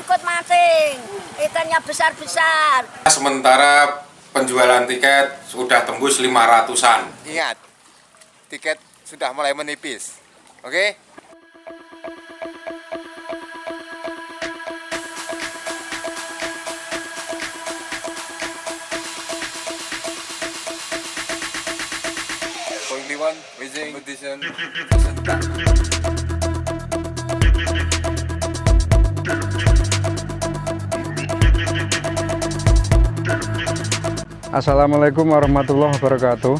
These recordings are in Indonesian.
ikut mancing. Ikannya besar-besar. Sementara penjualan tiket sudah tembus 500-an. Ingat, tiket sudah mulai menipis. Oke? Point Kliwon, Beijing Competition. Assalamualaikum warahmatullahi wabarakatuh.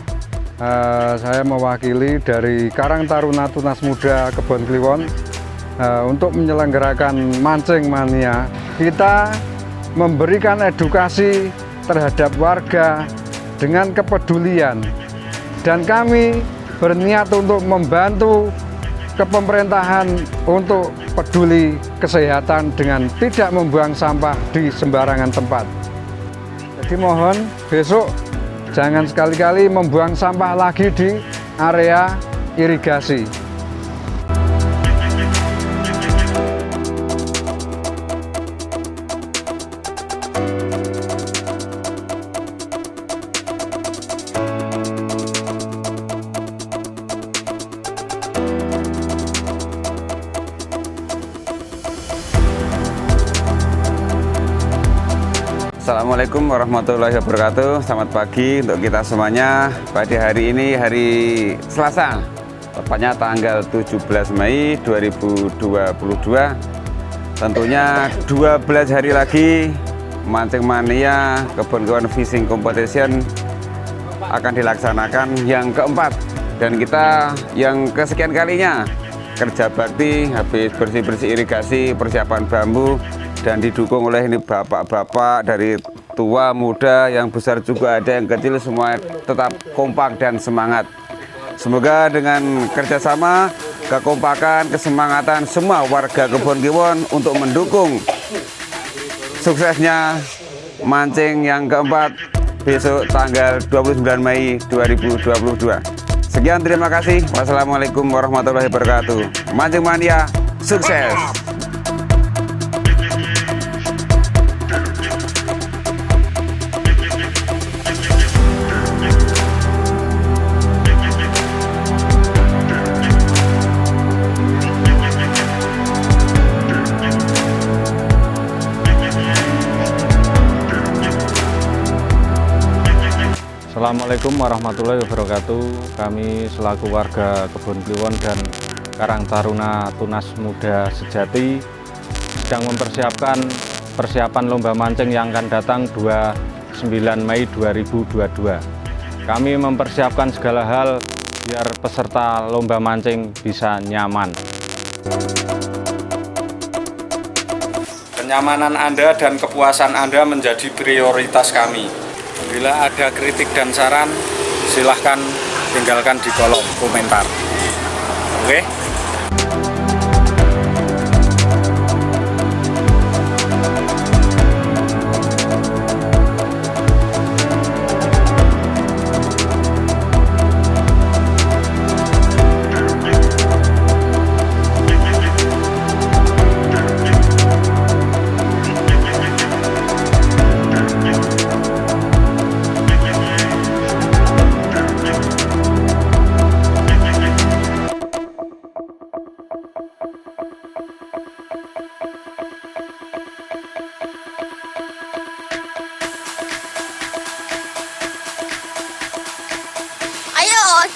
Saya mewakili dari Karang Taruna Tunas Muda Kebon Kliwon untuk menyelenggarakan Mancing Mania. Kita memberikan edukasi terhadap warga dengan kepedulian, dan kami berniat untuk membantu kepemerintahan untuk peduli kesehatan dengan tidak membuang sampah di sembarangan tempat. Jadi mohon besok jangan sekali-kali membuang sampah lagi di area irigasi. Assalamualaikum warahmatullahi wabarakatuh. Selamat pagi untuk kita semuanya. Pada hari ini hari Selasa, tepatnya tanggal 17 Mei 2022. Tentunya 12 hari lagi Mancing Mania Kebon Kliwon Fishing Competition akan dilaksanakan yang keempat, dan kita yang kesekian kalinya kerja bakti habis bersih-bersih irigasi, persiapan bambu, dan didukung oleh ini bapak-bapak dari tua, muda, yang besar juga ada, yang kecil, semua tetap kompak dan semangat. Semoga dengan kerjasama, kekompakan, kesemangatan semua warga Kebon Kliwon untuk mendukung suksesnya mancing yang keempat besok tanggal 29 Mei 2022. Sekian, terima kasih. Wassalamualaikum warahmatullahi wabarakatuh. Mancing Mania, sukses! Assalamualaikum warahmatullahi wabarakatuh. Kami selaku warga Kebon Kliwon dan Karang Taruna Tunas Muda Sejati sedang mempersiapkan lomba mancing yang akan datang 29 Mei 2022. Kami mempersiapkan segala hal biar peserta lomba mancing bisa nyaman. Kenyamanan Anda dan kepuasan Anda menjadi prioritas kami. Bila ada kritik dan saran, silahkan tinggalkan di kolom komentar. Oke?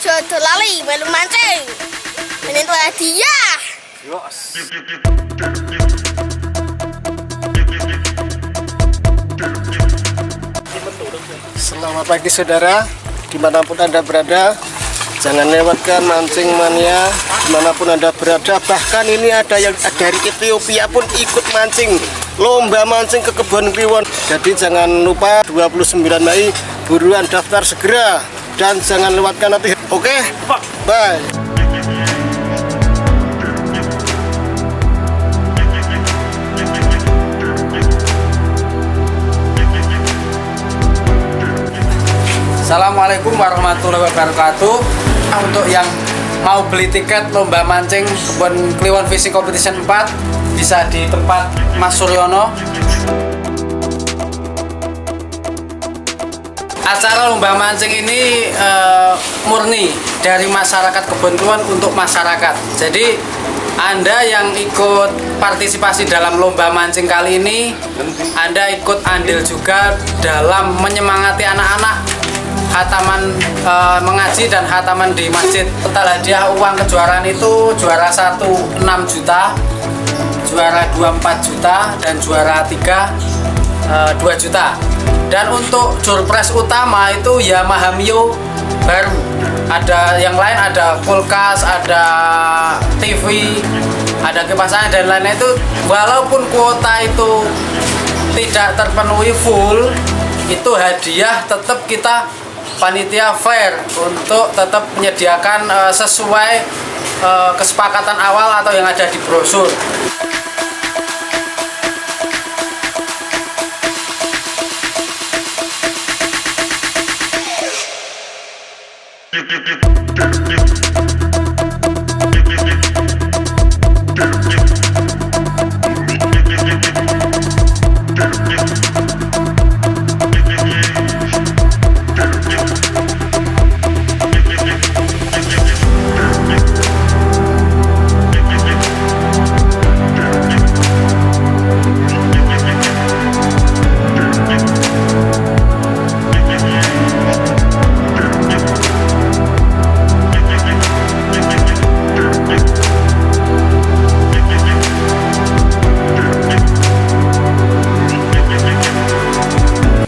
Jodoh lali melu mancing. Ini tuh hadiah. Selamat pagi saudara, dimanapun Anda berada. Jangan lewatkan Mancing Mania dimanapun Anda berada. Bahkan ini ada yang dari Ethiopia pun ikut mancing, lomba mancing ke Kebon Kliwon. Jadi jangan lupa 29 Mei buruan daftar segera, dan jangan lewatkan nanti. Oke, bye. Assalamualaikum warahmatullahi wabarakatuh. Untuk yang mau beli tiket lomba mancing Kebon Kliwon Fishing Competition 4 bisa di tempat Mas Suryono. Acara lomba mancing ini murni dari masyarakat Kebon Kliwon untuk masyarakat. Jadi Anda yang ikut partisipasi dalam lomba mancing kali ini, Anda ikut andil juga dalam menyemangati anak-anak khataman mengaji dan khataman di masjid. Total hadiah uang kejuaraan itu juara 1 6 juta, juara 2 4 juta, dan juara 3 2 juta. Dan untuk door prize utama itu Yamaha Mio baru. Ada yang lain, ada kulkas, ada TV, ada kipas angin dan lainnya. Itu walaupun kuota itu tidak terpenuhi full, itu hadiah tetap kita panitia fair untuk tetap menyediakan sesuai kesepakatan awal atau yang ada di brosur.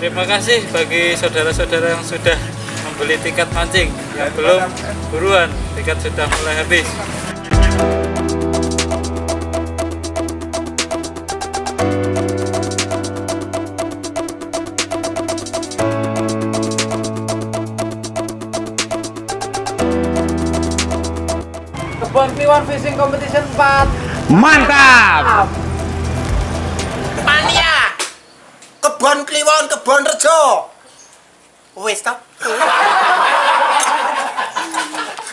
Terima kasih bagi saudara-saudara yang sudah membeli tiket mancing. Yang belum, buruan, tiket sudah mulai habis. Kebon Kliwon Fishing Competition 4. Mantap! Mania Kebon Kliwon, Kebon Rejo. Wis toh?